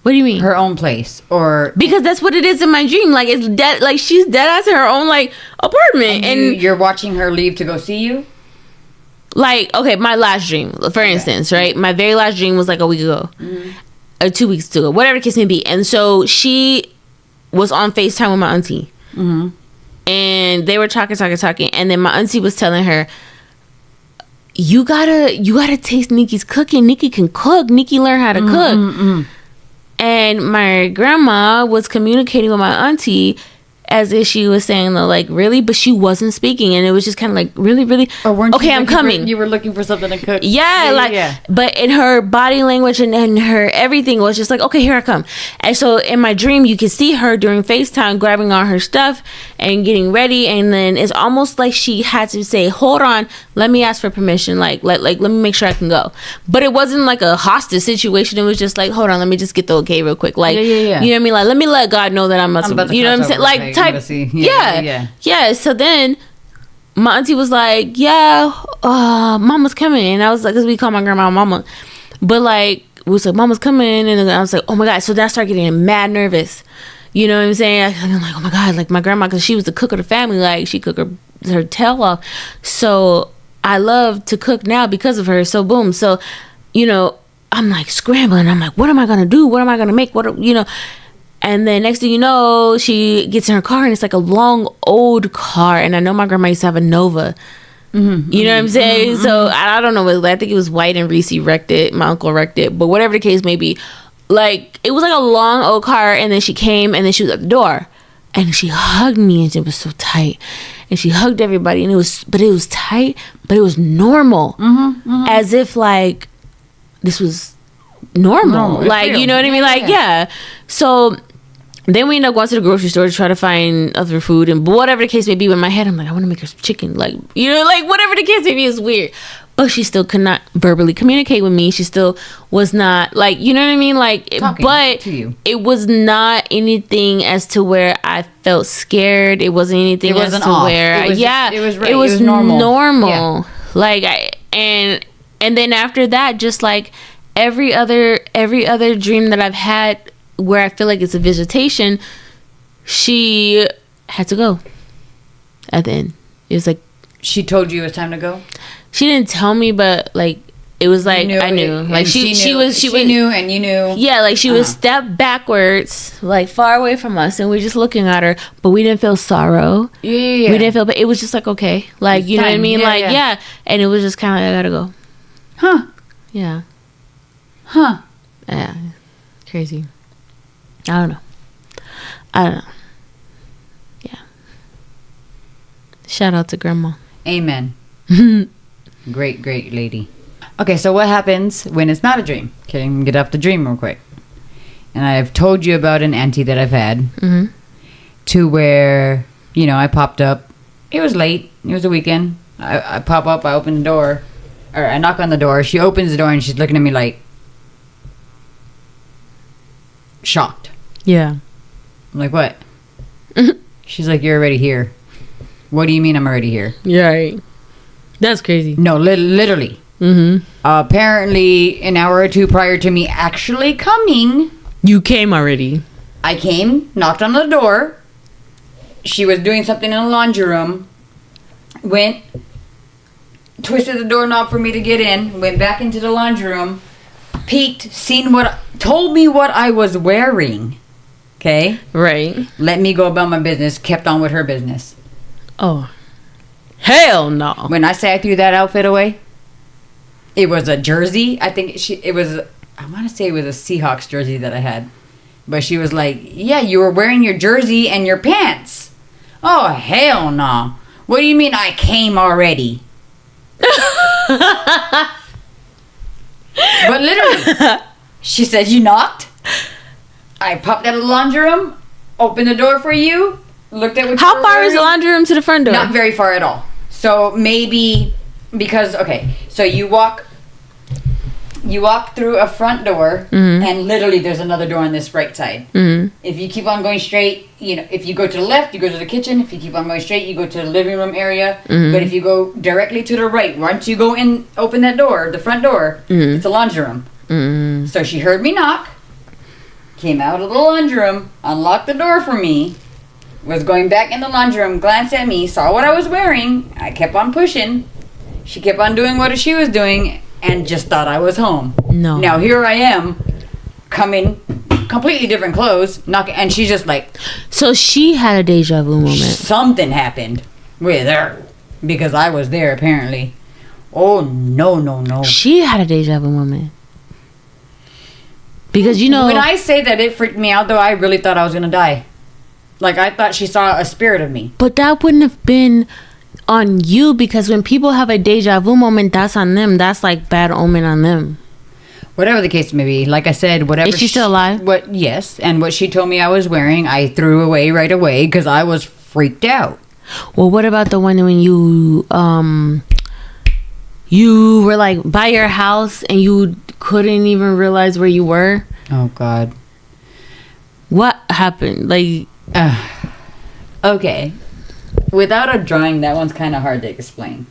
What do you mean? Her own place, or because that's what it is in my dream. Like it's dead. Like she's dead as her own like apartment, and you're watching her leave to go see you. Like okay, my last dream, for instance, right? My very last dream was like a week ago, or 2 weeks ago, whatever the case may be. And so she was on FaceTime with my auntie, and they were talking, and then my auntie was telling her, "You gotta taste Nikki's cooking. Nikki can cook. Nikki learned how to cook." And my grandma was communicating with my auntie, as if she was saying, like, really? But she wasn't speaking. And it was just kind of like, really, really? Or weren't okay, I'm coming. You were looking for something to cook. Yeah. But in her body language and her everything was just like, okay, here I come. And so in my dream, you could see her during FaceTime grabbing all her stuff and getting ready. And then it's almost like she had to say, hold on, let me ask for permission. Like let me make sure I can go. But it wasn't like a hostage situation. It was just like, hold on, let me just get the okay real quick. Like, you know what I mean? Like, let me let God know that I'm about to, you know what I'm saying? Like, type, yeah. So then my auntie was like, mama's coming. And I was like, because we call my grandma mama. But like, we was like, mama's coming. And I was like, oh my God. So then I started getting mad nervous. You know what I'm saying? I'm like, oh my God, like my grandma, because she was the cook of the family. Like, she cooked her tail off. So I love to cook now because of her. So boom. So, you know, I'm like scrambling. I'm like, what am I going to do? What am I going to make? And then next thing you know, she gets in her car and it's like a long old car. And I know my grandma used to have a Nova. Mm-hmm, you know what I'm saying? Mm-hmm. So I don't know. I think it was white and Reese wrecked it. My uncle wrecked it. But whatever the case may be, like, it was like a long old car. And then she came and then she was at the door. And she hugged me and it was so tight. And she hugged everybody. And it was tight, but it was normal. Mm-hmm. As if like this was normal. Like, you know what I mean? Like, yeah. So then we end up going to the grocery store to try to find other food, and whatever the case may be. In my head, I'm like, I want to make her some chicken, like, you know, like whatever the case may be. Is weird, but she still could not verbally communicate with me. She still was not like, you know what I mean, like. Talking but to you. It was not anything as to where I felt scared. It wasn't anything. It wasn't as to off. Where it was it was normal. Yeah. Like and then after that, just like every other dream that I've had where I feel like it's a visitation, she had to go at the end. It was like, she told you it was time to go? She didn't tell me, but like it was like I knew. Like she knew and you knew. Yeah, like she was stepped backwards, like far away from us, and we were just looking at her, but we didn't feel sorrow. Yeah. We didn't feel, but it was just like, okay, like it's you know time. What I mean? Yeah. And it was just kind of like, I gotta go. Huh. Yeah. Huh. Yeah. Crazy. I don't know. Yeah. Shout out to grandma. Amen. Great lady. Okay, so what happens when it's not a dream? Okay, I'm gonna get off the dream real quick. And I've told you about an auntie that I've had to where, you know, I popped up. It was late. It was a weekend. I pop up, I open the door, or I knock on the door. She opens the door and she's looking at me like shocked. Yeah. I'm like, what? She's like, you're already here. What do you mean I'm already here? Yeah, right. That's crazy. No, literally. Apparently, an hour or two prior to me actually coming. You came already. I came, knocked on the door. She was doing something in the laundry room. Went, twisted the doorknob for me to get in. Went back into the laundry room. Peeked, told me what I was wearing. Okay? Right. Let me go about my business. Kept on with her business. Oh. Hell no. When I say I threw that outfit away, it was a jersey. I think I want to say it was a Seahawks jersey that I had. But she was like, yeah, you were wearing your jersey and your pants. Oh, hell no. What do you mean I came already? But literally, she said, you knocked? I popped out of the laundry room, opened the door for you, looked at what How far is the laundry room to the front door? Not very far at all. So maybe, because, okay, so you walk through a front door, and literally there's another door on this right side. If you keep on going straight, you know, if you go to the left, you go to the kitchen. If you keep on going straight, you go to the living room area. But if you go directly to the right, once you go in, open that door, the front door, it's a laundry room. So she heard me knock, came out of the laundry room, unlocked the door for me, was going back in the laundry room, glanced at me, saw what I was wearing. I kept on pushing. She kept on doing what she was doing, and just thought I was home. No. Now here I am, coming, completely different clothes, and she's just like. So she had a deja vu moment. Something happened with her because I was there apparently. Oh no. She had a deja vu moment. Because you know. When I say that it freaked me out, though, I really thought I was gonna die. Like, I thought she saw a spirit of me. But that wouldn't have been on you, because when people have a deja vu moment, that's on them. That's like bad omen on them. Whatever the case may be, like I said, whatever. Is she still alive? Yes, and what she told me I was wearing, I threw away right away because I was freaked out. Well, what about the one when you were like by your house and you couldn't even realize where you were? Oh God. What happened? Like, okay. Without a drawing, that one's kind of hard to explain.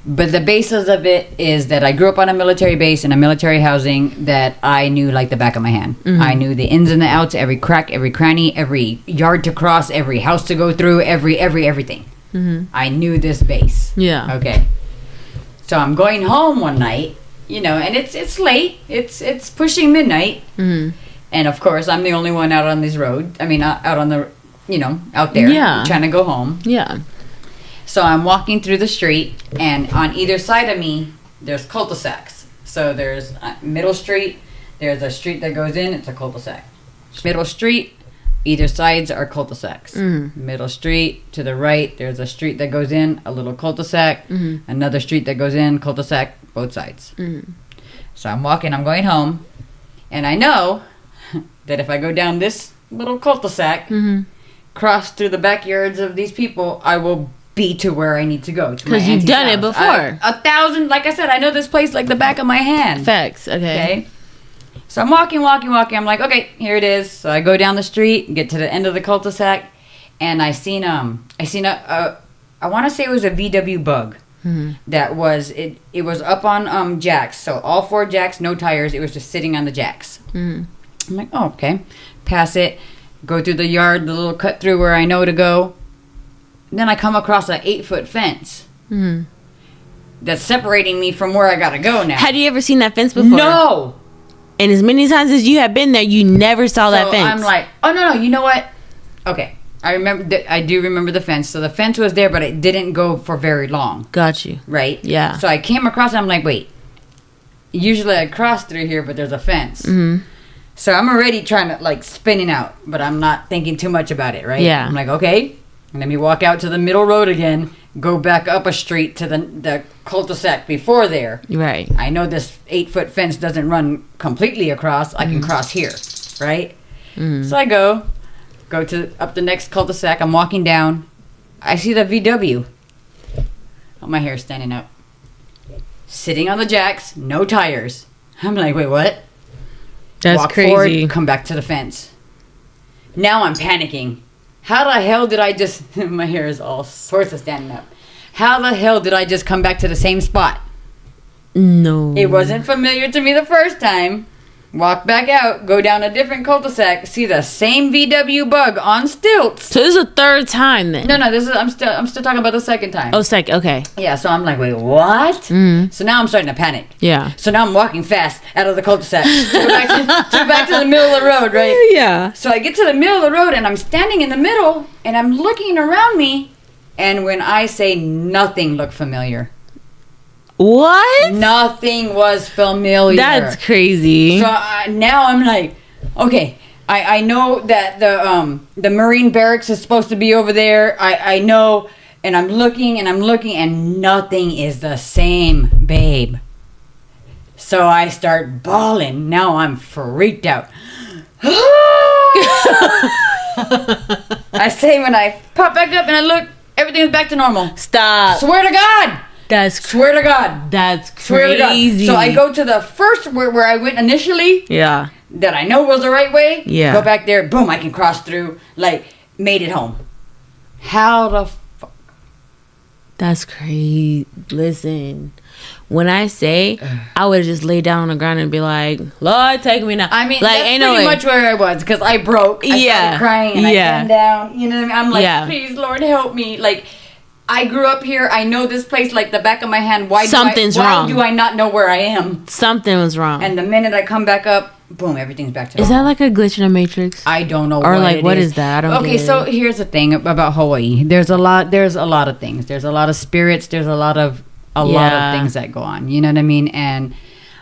But the basis of it is that I grew up on a military base in a military housing that I knew like the back of my hand. Mm-hmm. I knew the ins and the outs, every crack, every cranny, every yard to cross, every house to go through, everything. mm-hmm. I knew this base. Yeah. Okay. So I'm going home one night, you know, and it's late. It's pushing midnight. Mm-hmm. And of course, I'm the only one out on this road. I mean, out on the, you know, out there, Yeah. trying to go home. Yeah. So I'm walking through the street, and on either side of me, there's cul-de-sacs. So there's middle street. There's a street that goes in. It's a cul-de-sac. Middle street, either sides are cul-de-sacs. Mm-hmm. Middle street, to the right, there's a street that goes in, a little cul-de-sac. Mm-hmm. Another street that goes in, cul-de-sac, both sides. Mm-hmm. So I'm walking, I'm going home, and I know that if I go down this little cul-de-sac, Mm-hmm. cross through the backyards of these people, I will be to where I need to go. Because you've done it before. 1,000, like I said, I know this place like the back of my hand. Facts. Okay. So I'm walking. I'm like, okay, here it is. So I go down the street, get to the end of the cul-de-sac, and I seen a I want to say it was a VW Bug. Mm-hmm. That was it. It was up on jacks. So all 4 jacks, no tires. It was just sitting on the jacks. Mm-hmm. I'm like, oh, okay. Pass it. Go through the yard, the little cut through where I know to go. Then I come across an 8-foot fence Mm-hmm. that's separating me from where I gotta go now. Had you ever seen that fence before? No. And as many times as you have been there, you never saw that fence. I'm like, oh no, you know what? Okay, I remember. I do remember the fence. So the fence was there, but it didn't go for very long. Got you. Right? Yeah. So I came across it. I'm like, wait. Usually I cross through here, but there's a fence. Mm-hmm. So I'm already trying to like spinning out, but I'm not thinking too much about it. Right? Yeah. I'm like, okay. Let me walk out to the middle road again. Go back up a street to the cul-de-sac before there. Right. I know this 8-foot fence doesn't run completely across. I can cross here, right? Mm-hmm. So I go to up the next cul-de-sac. I'm walking down. I see the VW. Oh, my hair's standing up. Sitting on the jacks, no tires. I'm like, wait, what? That's Walk crazy. forward, come back to the fence. Now I'm panicking. How the hell did I just... my hair is all sorts of standing up. How the hell did I just come back to the same spot? No. It wasn't familiar to me the first time. Walk back out, go down a different cul-de-sac, see the same VW Bug on stilts. So this is a third time then? No, this is I'm still talking about the second time. Oh, second. Okay. Yeah, so I'm like, wait, what? Mm. So now I'm starting to panic. Yeah. So now I'm walking fast out of the cul-de-sac to go back to the middle of the road, right? Yeah. So I get to the middle of the road and I'm standing in the middle and I'm looking around me, and when I say nothing looked familiar. What? Nothing was familiar. That's crazy. So now I'm like, okay, I know that the Marine barracks is supposed to be over there. I know, and I'm looking and nothing is the same, babe. So I start bawling. Now I'm freaked out. I say when I pop back up and I look, everything's back to normal. Stop. Swear to God. Swear to God. That's Swear to God. crazy. So I go to the first where I went initially. Yeah. That I know was the right way. Yeah. Go back there. Boom, I can cross through. Like, made it home. How the fuck? That's crazy. Listen, when I say I would just lay down on the ground and be like, Lord, take me now. I mean, like, that's ain't pretty no way. much where I was, because I broke. I started crying and I came down. You know what I mean? I'm like, please, Lord, help me. Like, I grew up here. I know this place like the back of my hand. Why wrong. do I not know where I am? Something was wrong. And the minute I come back up, boom, everything's back to Is normal. that like a glitch in the Matrix? I don't know. Or what like, it what is is that? I don't Okay, get so it. here's the thing about Hawaii. There's a lot of things. There's a lot of spirits. There's a lot of things that go on. You know what I mean? And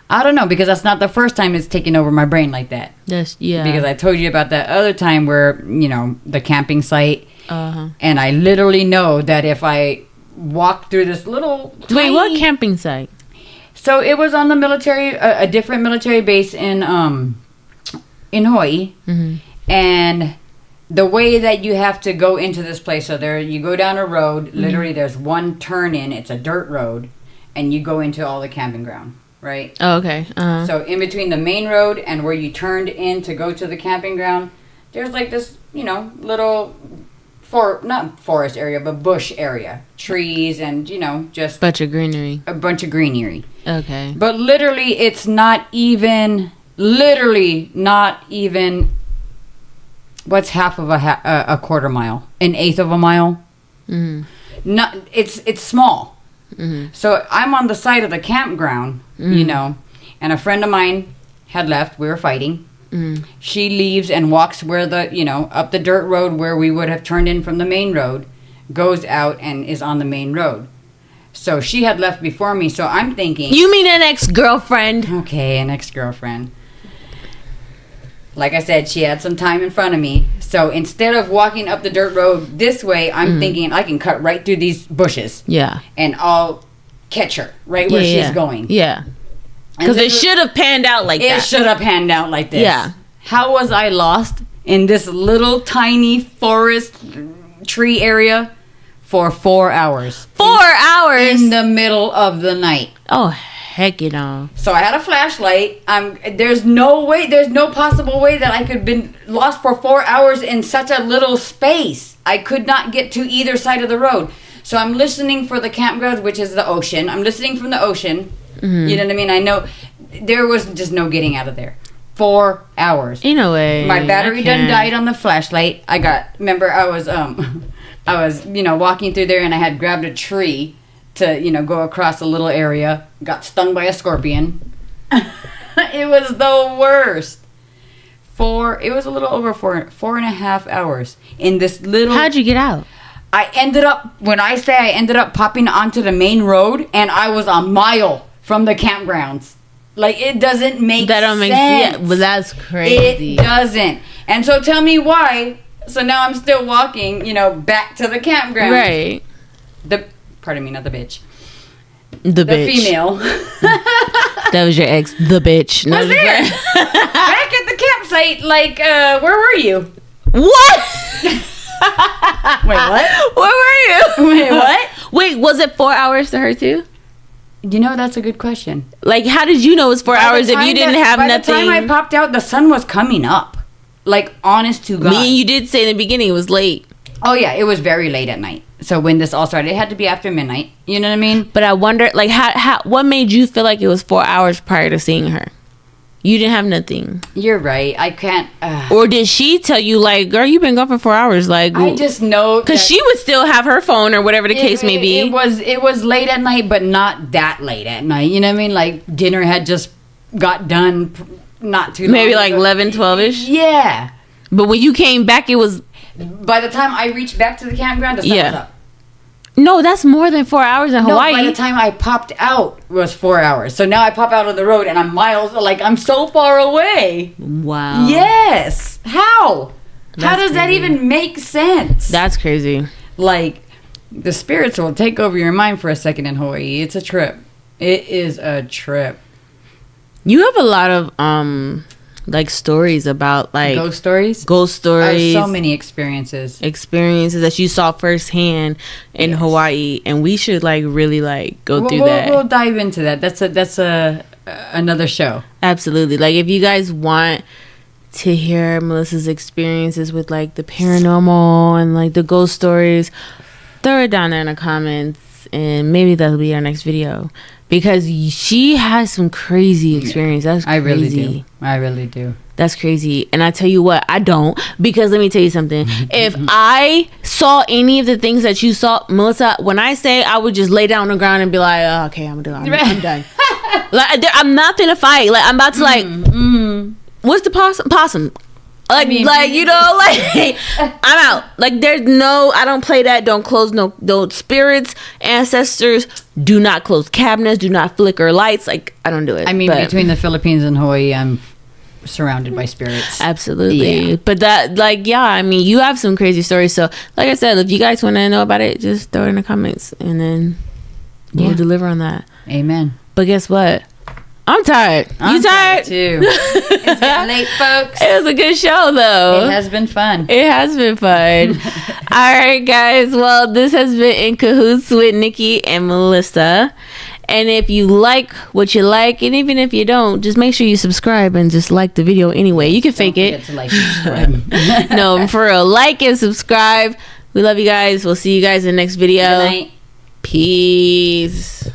I don't know, because that's not the first time it's taken over my brain like that. Yeah. Because I told you about that other time where, you know, the camping site. Uh-huh. And I literally know that if I walk through this little Wait, what tiny- camping site? So it was on the military, a different military base in Hawaii. Mm-hmm. And the way that you have to go into this place, so there you go down a road, literally there's one turn in, it's a dirt road, and you go into all the camping ground, right? Oh, okay. Uh-huh. So in between the main road and where you turned in to go to the camping ground, there's like this, you know, little not forest area, but bush area, trees, and, you know, just Bunch of greenery. a bunch of greenery. Okay. But literally, it's not even. What's half of a quarter mile? An eighth of a mile? Mm-hmm. Not. It's small. Mm-hmm. So I'm on the side of the campground, you know, and a friend of mine had left. We were fighting. Mm-hmm. She leaves and walks where up the dirt road where we would have turned in from the main road, goes out and is on the main road. So she had left before me, so I'm thinking... You mean an ex-girlfriend? Okay, an ex-girlfriend. Like I said, she had some time in front of me. So instead of walking up the dirt road this way, I'm thinking I can cut right through these bushes. Yeah. And I'll catch her right where she's going. Yeah. And Because it this should have panned out like that. It should have panned out like this. Yeah. How was I lost in this little tiny forest tree area for 4 hours? 4 hours? In the middle of the night. Oh, heck you know. So I had a flashlight. There's no possible way that I could have been lost for 4 hours in such a little space. I could not get to either side of the road. So I'm listening for the campground, which is the ocean. I'm listening from the ocean. Mm-hmm. You know what I mean? I know there was just no getting out of there. 4 hours. In a way. My battery done died on the flashlight. Remember I was walking through there and I had grabbed a tree to, go across a little area. Got stung by a scorpion. It was the worst. It was a little over 4.5 hours in this little... How'd you get out? I ended up popping onto the main road and I was a mile from the campgrounds. Like, it doesn't make sense. That don't make sense. Yeah, but that's crazy. It doesn't. And so tell me why. So now I'm still walking, back to the campground. Right. Pardon me, not the bitch. The bitch. Female. That was your ex, the bitch. No, was there. Back at the campsite, where were you? What? Wait, what? Where were you? Wait, what? Wait, was it 4 hours to her too? That's a good question. Like, how did you know it was 4 hours if you didn't have nothing? By the time I popped out, the sun was coming up. Like, honest to God. Me and you did say in the beginning it was late. Oh, yeah, it was very late at night. So when this all started, it had to be after midnight. You know what I mean? But I wonder, like, what made you feel like it was 4 hours prior to seeing her? You didn't have nothing. You're right. I can't... Or did she tell you, like, girl, you've been gone for 4 hours? Like, I just know... Because she would still have her phone or whatever the case may be. It was late at night, but not that late at night. You know what I mean? Like, dinner had just got done not too long Maybe like ago. 11, 12-ish? Yeah. But when you came back, it was... By the time I reached back to the campground, the sun was up. No, that's more than 4 hours in Hawaii. No, by the time I popped out was 4 hours. So now I pop out on the road and I'm miles, I'm so far away. Wow. Yes. How? How does that crazy. even make sense? That's crazy. Like, the spirits will take over your mind for a second in Hawaii. It's a trip. It is a trip. You have a lot of stories about Ghost stories. I have so many experiences that you saw firsthand in Hawaii, and we should really go through that. We'll dive into that. That's another show. Absolutely. Like, if you guys want to hear Melissa's experiences with the paranormal and the ghost stories, throw it down there in the comments, and maybe that'll be our next video. Because she has some crazy experience. That's crazy. I really do. That's crazy. And I tell you what, I don't. Because let me tell you something. If I saw any of the things that you saw, Melissa, when I say I would just lay down on the ground and be like, oh, okay, I'm done. I'm done. I'm not finna fight. I'm about to what's the possum? Like, you know, like I'm out. Like, there's no, I don't play that. Don't close no spirits, ancestors. Do not close cabinets. Do not flicker lights. Like, I don't do it. I mean, between the Philippines and Hawaii, I'm surrounded by spirits. Absolutely. Yeah. But that, like, yeah, I mean, you have some crazy stories. So, like I said, if you guys want to know about it, just throw it in the comments, and then we'll deliver on that. Amen. But guess what? I'm tired. You tired? Too. It's getting late, folks. It was a good show, though. It has been fun. It has been fun. All right, guys. Well, this has been In Cahoots with Nikki and Melissa. And if you like what you like, and even if you don't, just make sure you subscribe and just like the video anyway. You can fake it. To like and subscribe. No, for real. Like and subscribe. We love you guys. We'll see you guys in the next video. Good night. Peace.